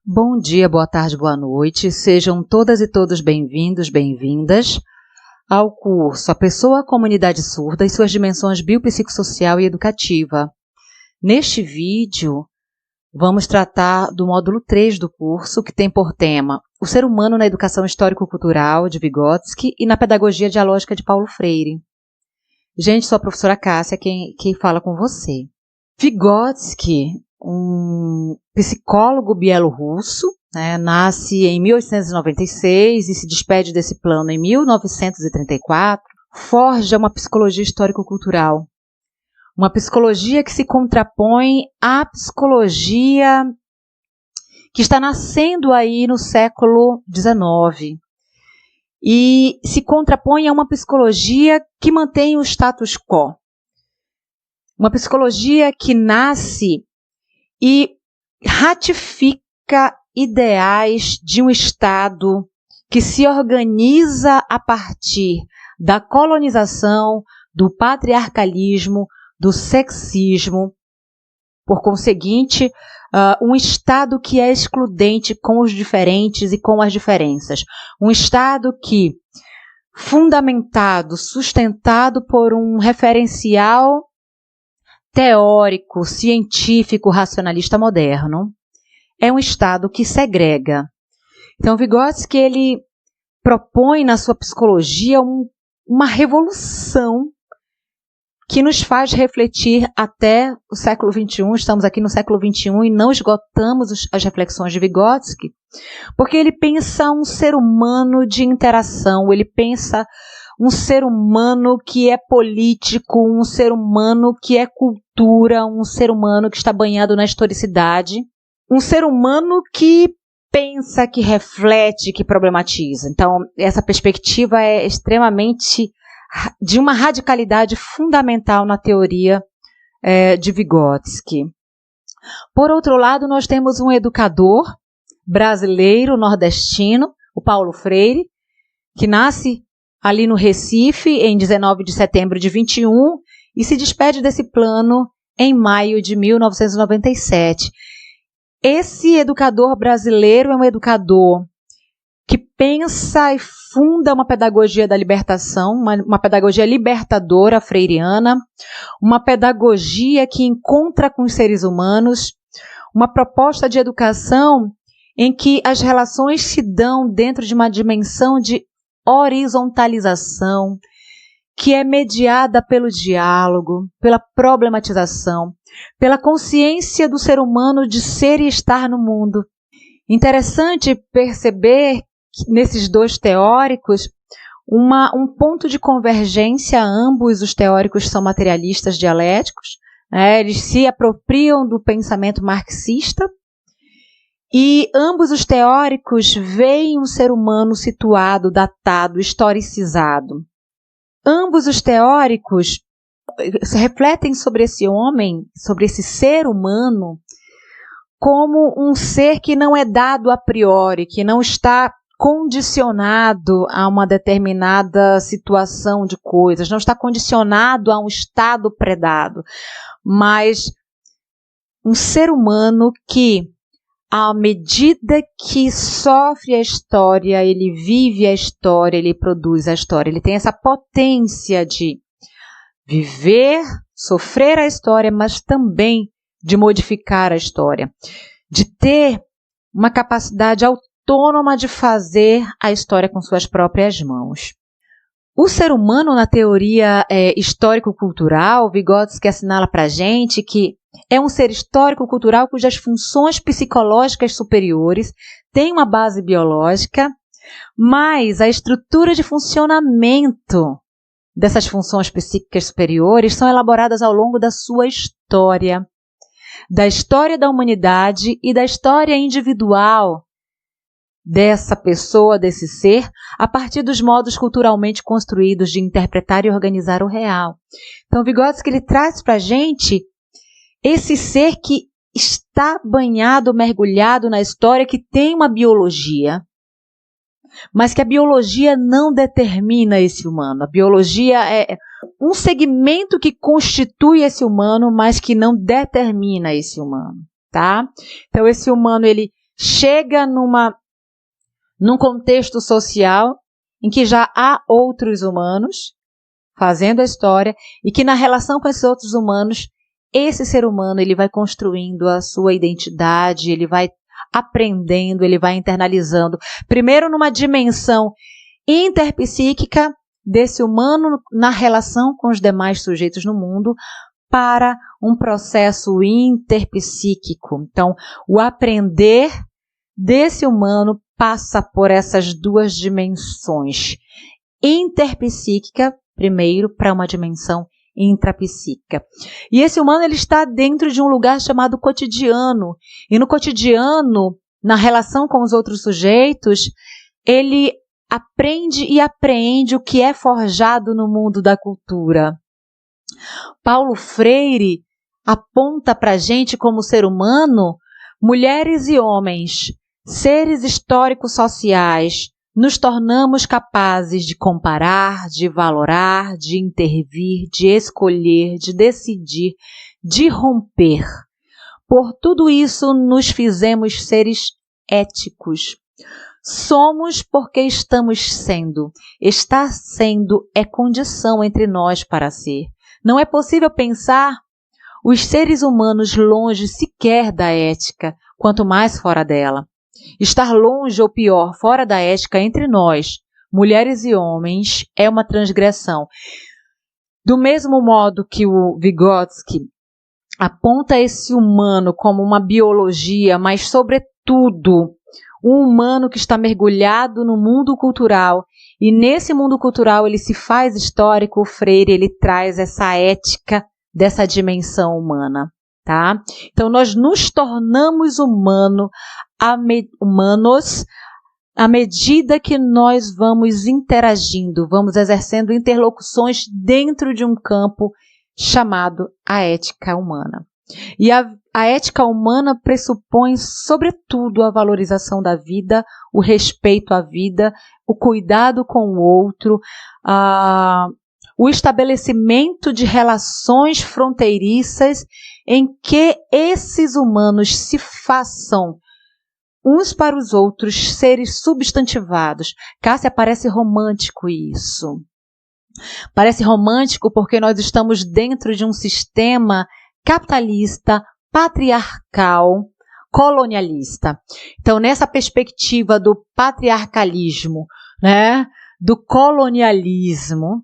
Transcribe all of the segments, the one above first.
Bom dia, boa tarde, boa noite. Sejam todas e todos bem-vindos, bem-vindas ao curso A Pessoa, a Comunidade Surda e suas dimensões biopsicossocial e educativa. Neste vídeo, vamos tratar do módulo 3 do curso, que tem por tema o ser humano na educação histórico-cultural, de Vygotsky, e na pedagogia dialógica de Paulo Freire. Gente, sou a professora Cássia, quem fala com você. Vygotsky, um psicólogo bielorrusso, nasce em 1896 e se despede desse plano em 1934, forja uma psicologia histórico-cultural. Uma psicologia que se contrapõe à psicologia que está nascendo aí no século XIX. E se contrapõe a uma psicologia que mantém o status quo. Uma psicologia que nasce e ratifica ideais de um Estado que se organiza a partir da colonização, do patriarcalismo, do sexismo. Por conseguinte, um Estado que é excludente com os diferentes e com as diferenças. Um Estado que, fundamentado, sustentado por um referencial teórico, científico, racionalista moderno, é um Estado que segrega. Então, Vygotsky, ele propõe na sua psicologia uma revolução que nos faz refletir até o século XXI. Estamos aqui no século XXI e não esgotamos as reflexões de Vygotsky, porque ele pensa um ser humano de interação, ele pensa um ser humano que é político, um ser humano que é cultura, um ser humano que está banhado na historicidade, um ser humano que pensa, que reflete, que problematiza. Então, essa perspectiva é extremamente de uma radicalidade fundamental na teoria de Vygotsky. Por outro lado, nós temos um educador brasileiro, nordestino, o Paulo Freire, que nasce ali no Recife, em 19 de setembro de 21, e se despede desse plano em maio de 1997. Esse educador brasileiro é um educador que pensa e funda uma pedagogia da libertação, uma pedagogia libertadora freiriana, uma pedagogia que encontra com os seres humanos, uma proposta de educação em que as relações se dão dentro de uma dimensão de horizontalização, que é mediada pelo diálogo, pela problematização, pela consciência do ser humano de ser e estar no mundo. Interessante perceber que nesses dois teóricos um ponto de convergência. Ambos os teóricos são materialistas dialéticos, eles se apropriam do pensamento marxista, e ambos os teóricos veem um ser humano situado, datado, historicizado. Ambos os teóricos refletem sobre esse homem, sobre esse ser humano, como um ser que não é dado a priori, que não está condicionado a uma determinada situação de coisas, não está condicionado a um estado predado, mas um ser humano que, à medida que sofre a história, ele vive a história, ele produz a história. Ele tem essa potência de viver, sofrer a história, mas também de modificar a história. De ter uma capacidade autônoma de fazer a história com suas próprias mãos. O ser humano, na teoria histórico-cultural, Vygotsky assinala para a gente que é um ser histórico-cultural cujas funções psicológicas superiores têm uma base biológica, mas a estrutura de funcionamento dessas funções psíquicas superiores são elaboradas ao longo da sua história, da história da humanidade e da história individual dessa pessoa, desse ser, a partir dos modos culturalmente construídos de interpretar e organizar o real. Então, Vygotsky, ele traz para a gente esse ser que está banhado, mergulhado na história, que tem uma biologia, mas que a biologia não determina esse humano. A biologia é um segmento que constitui esse humano, mas que não determina esse humano, tá? Então, esse humano, ele chega num contexto social em que já há outros humanos fazendo a história e que na relação com esses outros humanos, esse ser humano ele vai construindo a sua identidade, ele vai aprendendo, ele vai internalizando. Primeiro numa dimensão interpsíquica desse humano na relação com os demais sujeitos no mundo, para um processo interpsíquico. Então, o aprender desse humano passa por essas duas dimensões. Interpsíquica, primeiro, para uma dimensão intrapsíquica. E esse humano ele está dentro de um lugar chamado cotidiano. E no cotidiano, na relação com os outros sujeitos, ele aprende e apreende o que é forjado no mundo da cultura. Paulo Freire aponta para a gente como ser humano, mulheres e homens, seres históricos sociais, nos tornamos capazes de comparar, de valorar, de intervir, de escolher, de decidir, de romper. Por tudo isso nos fizemos seres éticos. Somos porque estamos sendo. Estar sendo é condição entre nós para ser. Não é possível pensar os seres humanos longe sequer da ética, quanto mais fora dela. Estar longe ou pior, fora da ética entre nós, mulheres e homens, é uma transgressão. Do mesmo modo que o Vygotsky aponta esse humano como uma biologia, mas sobretudo um humano que está mergulhado no mundo cultural, e nesse mundo cultural ele se faz histórico, o Freire ele traz essa ética dessa dimensão humana, tá? Então nós nos tornamos humanos à medida que nós vamos interagindo, vamos exercendo interlocuções dentro de um campo chamado a ética humana. E a ética humana pressupõe, sobretudo, a valorização da vida, o respeito à vida, o cuidado com o outro, o estabelecimento de relações fronteiriças em que esses humanos se façam uns para os outros seres substantivados. Cássia, parece romântico isso. Parece romântico porque nós estamos dentro de um sistema capitalista, patriarcal, colonialista. Então, nessa perspectiva do patriarcalismo, né, do colonialismo,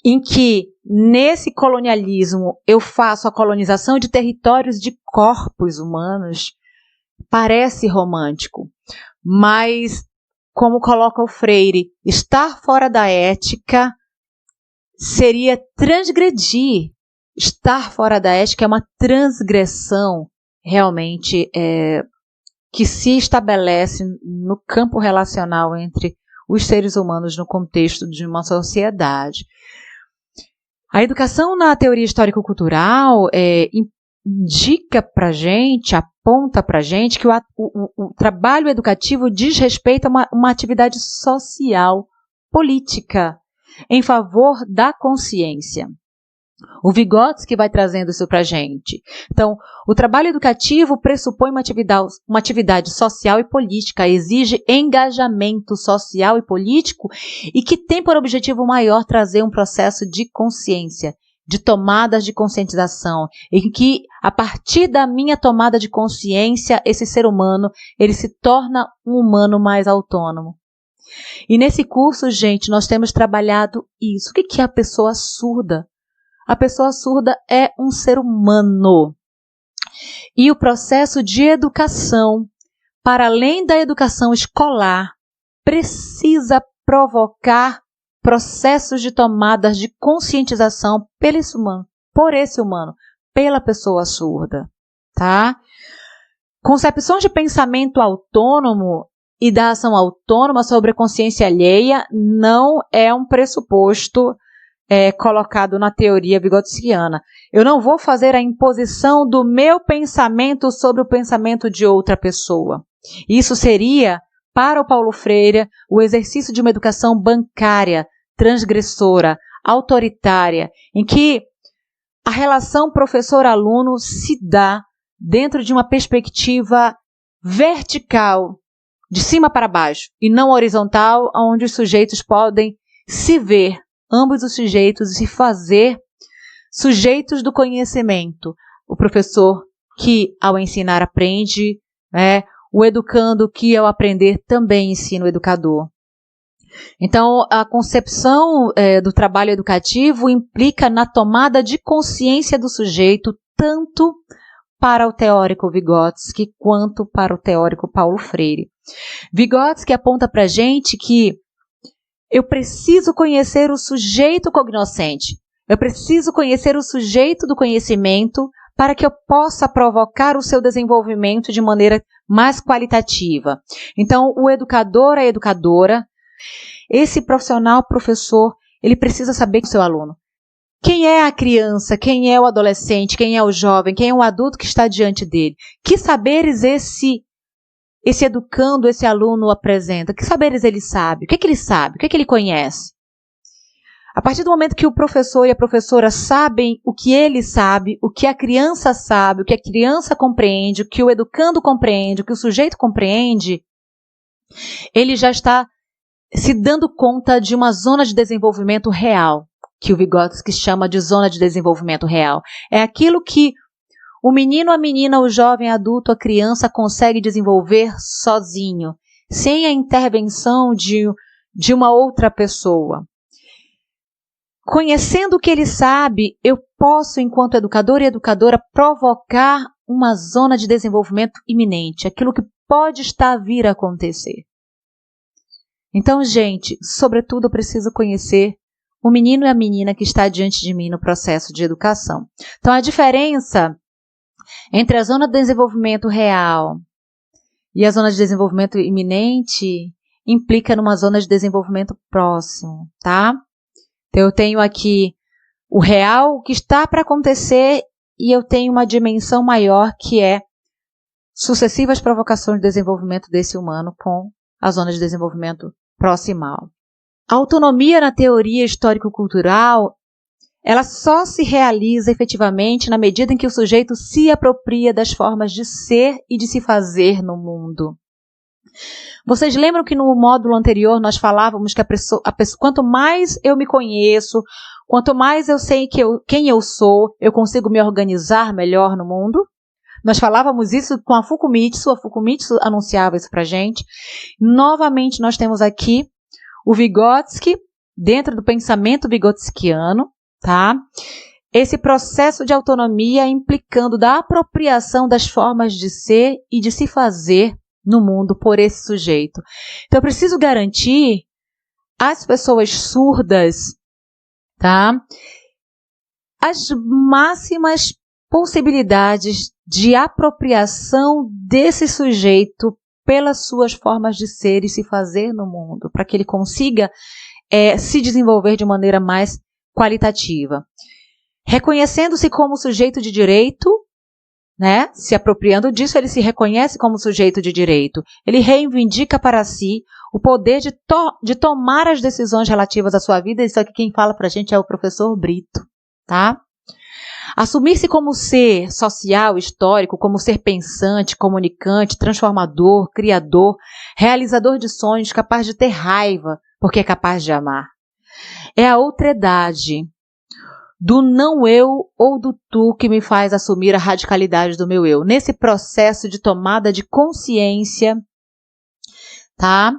em que nesse colonialismo eu faço a colonização de territórios de corpos humanos, parece romântico, mas, como coloca o Freire, estar fora da ética seria transgredir. Estar fora da ética é uma transgressão realmente que se estabelece no campo relacional entre os seres humanos no contexto de uma sociedade. A educação na teoria histórico-cultural indica para a gente, aponta para a gente que o trabalho educativo diz respeito a uma atividade social, política, em favor da consciência. O Vygotsky vai trazendo isso para a gente. Então, o trabalho educativo pressupõe uma atividade social e política, exige engajamento social e político e que tem por objetivo maior trazer um processo de consciência, de tomadas de conscientização, em que, a partir da minha tomada de consciência, esse ser humano, ele se torna um humano mais autônomo. E nesse curso, gente, nós temos trabalhado isso. O que é a pessoa surda? A pessoa surda é um ser humano. E o processo de educação, para além da educação escolar, precisa provocar processos de tomadas de conscientização por esse humano, pela pessoa surda, tá? Concepções de pensamento autônomo e da ação autônoma sobre a consciência alheia não é um pressuposto colocado na teoria vygotskiana. Eu não vou fazer a imposição do meu pensamento sobre o pensamento de outra pessoa. Isso seria, para o Paulo Freire, o exercício de uma educação bancária, transgressora, autoritária, em que a relação professor-aluno se dá dentro de uma perspectiva vertical, de cima para baixo, e não horizontal, onde os sujeitos podem se ver, ambos os sujeitos, e se fazer sujeitos do conhecimento. O professor que ao ensinar aprende, o educando que ao aprender também ensina o educador. Então, a concepção do trabalho educativo implica na tomada de consciência do sujeito, tanto para o teórico Vygotsky quanto para o teórico Paulo Freire. Vygotsky aponta para a gente que eu preciso conhecer o sujeito cognoscente, eu preciso conhecer o sujeito do conhecimento para que eu possa provocar o seu desenvolvimento de maneira mais qualitativa. Então, o educador, a educadora, esse profissional, professor, ele precisa saber do seu aluno. Quem é a criança, quem é o adolescente, quem é o jovem, quem é o adulto que está diante dele? Que saberes esse educando, esse aluno apresenta? Que saberes ele sabe? O que ele sabe? O que ele conhece? A partir do momento que o professor e a professora sabem o que ele sabe, o que a criança sabe, o que a criança compreende, o que o educando compreende, o que o sujeito compreende, ele já está se dando conta de uma zona de desenvolvimento real, que o Vygotsky chama de zona de desenvolvimento real. É aquilo que o menino, a menina, o jovem, adulto, a criança consegue desenvolver sozinho, sem a intervenção de uma outra pessoa. Conhecendo o que ele sabe, eu posso, enquanto educador e educadora, provocar uma zona de desenvolvimento iminente, aquilo que pode estar a vir a acontecer. Então, gente, sobretudo eu preciso conhecer o menino e a menina que está diante de mim no processo de educação. Então, a diferença entre a zona de desenvolvimento real e a zona de desenvolvimento iminente implica numa zona de desenvolvimento próximo, tá? Então, eu tenho aqui o real, o que está para acontecer, e eu tenho uma dimensão maior que é sucessivas provocações de desenvolvimento desse humano com a zona de desenvolvimento proximal. A autonomia na teoria histórico-cultural, ela só se realiza efetivamente na medida em que o sujeito se apropria das formas de ser e de se fazer no mundo. Vocês lembram que no módulo anterior nós falávamos que a pessoa, quanto mais eu me conheço, quanto mais eu sei quem eu sou, eu consigo me organizar melhor no mundo? Nós falávamos isso com a Fukumitsu anunciava isso pra gente. Novamente nós temos aqui o Vygotsky, dentro do pensamento vygotskiano, tá? Esse processo de autonomia implicando da apropriação das formas de ser e de se fazer no mundo por esse sujeito. Então eu preciso garantir às pessoas surdas, tá? As máximas possibilidades de apropriação desse sujeito pelas suas formas de ser e se fazer no mundo, para que ele consiga se desenvolver de maneira mais qualitativa. Reconhecendo-se como sujeito de direito, né? Se apropriando disso, ele se reconhece como sujeito de direito. Ele reivindica para si o poder de tomar as decisões relativas à sua vida. Isso aqui quem fala para a gente é o professor Brito, tá? Assumir-se como ser social, histórico, como ser pensante, comunicante, transformador, criador, realizador de sonhos, capaz de ter raiva, porque é capaz de amar. É a outredade do não eu ou do tu que me faz assumir a radicalidade do meu eu. Nesse processo de tomada de consciência, tá?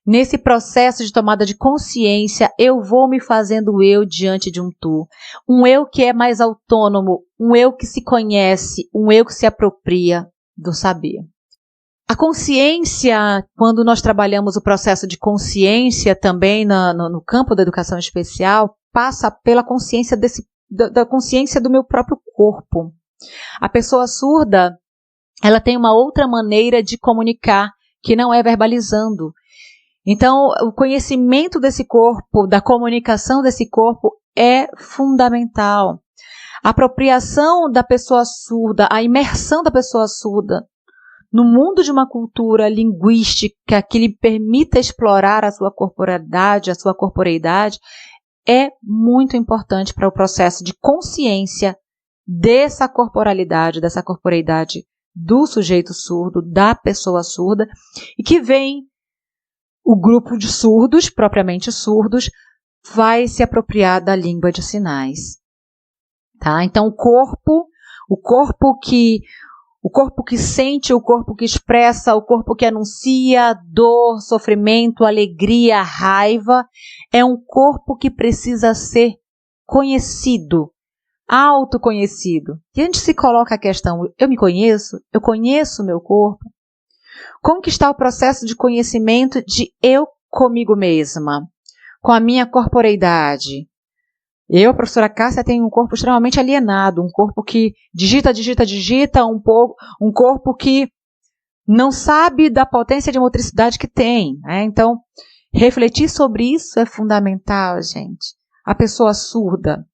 Nesse processo de tomada de consciência, eu vou me fazendo eu diante de um tu. Um eu que é mais autônomo, um eu que se conhece, um eu que se apropria do saber. A consciência, quando nós trabalhamos o processo de consciência também no campo da educação especial, passa pela consciência da consciência do meu próprio corpo. A pessoa surda, ela tem uma outra maneira de comunicar, que não é verbalizando. Então, o conhecimento desse corpo, da comunicação desse corpo é fundamental. A apropriação da pessoa surda, a imersão da pessoa surda no mundo de uma cultura linguística que lhe permita explorar a sua corporalidade, a sua corporeidade, é muito importante para o processo de consciência dessa corporalidade, dessa corporeidade do sujeito surdo, da pessoa surda, e que vem o grupo de surdos, propriamente surdos, vai se apropriar da língua de sinais. Tá? Então, o corpo que sente, o corpo que expressa, o corpo que anuncia dor, sofrimento, alegria, raiva, é um corpo que precisa ser conhecido, autoconhecido. E a gente se coloca a questão, eu me conheço? Eu conheço o meu corpo? Como que está o processo de conhecimento de eu comigo mesma, com a minha corporeidade? Eu, professora Cássia, tenho um corpo extremamente alienado, um corpo que digita, um corpo que não sabe da potência de motricidade que tem. Né? Então, refletir sobre isso é fundamental, gente. A pessoa surda,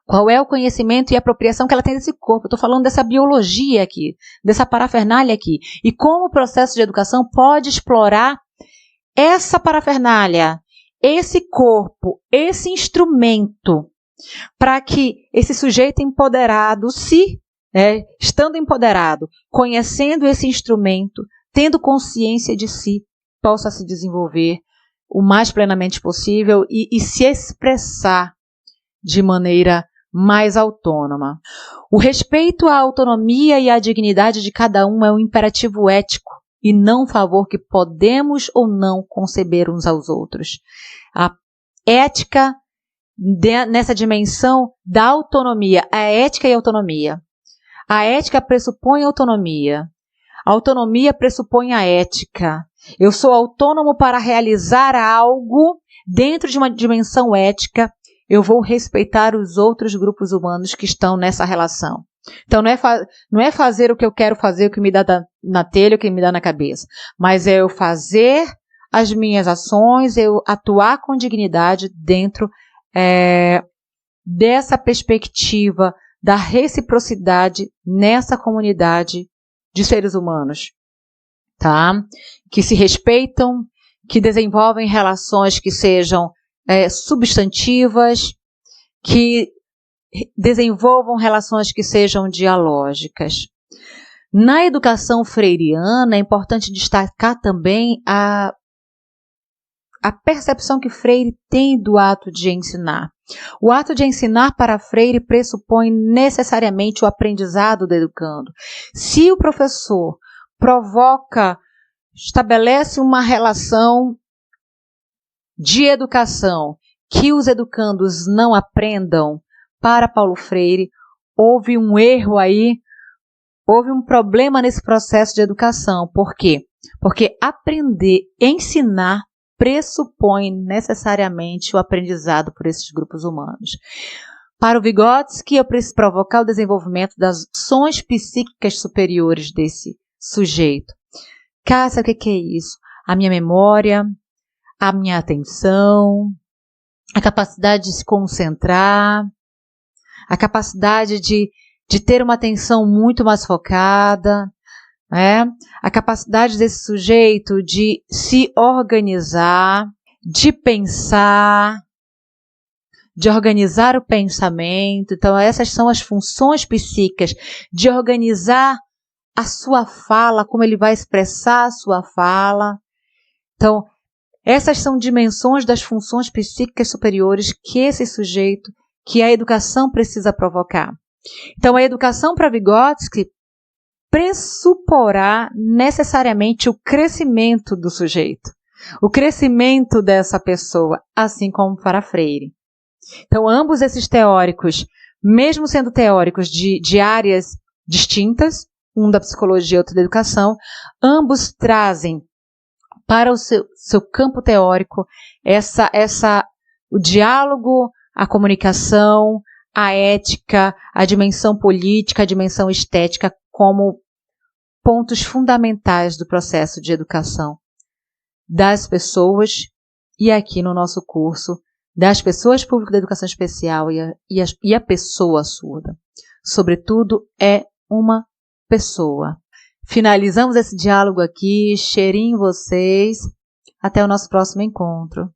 qual é o conhecimento e apropriação que ela tem desse corpo? Eu estou falando dessa biologia aqui, dessa parafernália aqui. E como o processo de educação pode explorar essa parafernália, esse corpo, esse instrumento, para que esse sujeito empoderado, estando empoderado, conhecendo esse instrumento, tendo consciência de si, possa se desenvolver o mais plenamente possível e se expressar de maneira mais autônoma. O respeito à autonomia e à dignidade de cada um é um imperativo ético e não um favor que podemos ou não conceber uns aos outros. A ética nessa dimensão da autonomia, a ética e a autonomia. A ética pressupõe autonomia. A autonomia pressupõe a ética. Eu sou autônomo para realizar algo dentro de uma dimensão ética. Eu vou respeitar os outros grupos humanos que estão nessa relação. Então, não é fazer o que eu quero fazer, o que me dá na telha, o que me dá na cabeça. Mas é eu fazer as minhas ações, eu atuar com dignidade dentro dessa perspectiva da reciprocidade nessa comunidade de seres humanos. Tá? Que se respeitam, que desenvolvem relações que sejam substantivas, que desenvolvam relações que sejam dialógicas. Na educação freiriana, é importante destacar também a percepção que Freire tem do ato de ensinar. O ato de ensinar para Freire pressupõe necessariamente o aprendizado do educando. Se o professor estabelece uma relação de educação que os educandos não aprendam, para Paulo Freire, houve um erro aí, houve um problema nesse processo de educação. Por quê? Porque ensinar pressupõe necessariamente o aprendizado por esses grupos humanos. Para o Vygotsky, eu preciso provocar o desenvolvimento das ações psíquicas superiores desse sujeito. Cássia, o que é isso? A minha memória, a minha atenção, a capacidade de se concentrar, a capacidade de ter uma atenção muito mais focada, a capacidade desse sujeito de se organizar, de pensar, de organizar o pensamento. Então, essas são as funções psíquicas, de organizar a sua fala, como ele vai expressar a sua fala. Então, essas são dimensões das funções psíquicas superiores que a educação precisa provocar. Então, a educação para Vygotsky pressuporá necessariamente o crescimento do sujeito, o crescimento dessa pessoa, assim como para Freire. Então, ambos esses teóricos, mesmo sendo teóricos de áreas distintas, um da psicologia e outro da educação, ambos trazem para o seu campo teórico o diálogo, a comunicação, a ética, a dimensão política, a dimensão estética como pontos fundamentais do processo de educação das pessoas, e aqui no nosso curso, das pessoas públicas da educação especial e a pessoa surda. Sobretudo, é uma pessoa. Finalizamos esse diálogo aqui, cheirinho em vocês. Até o nosso próximo encontro.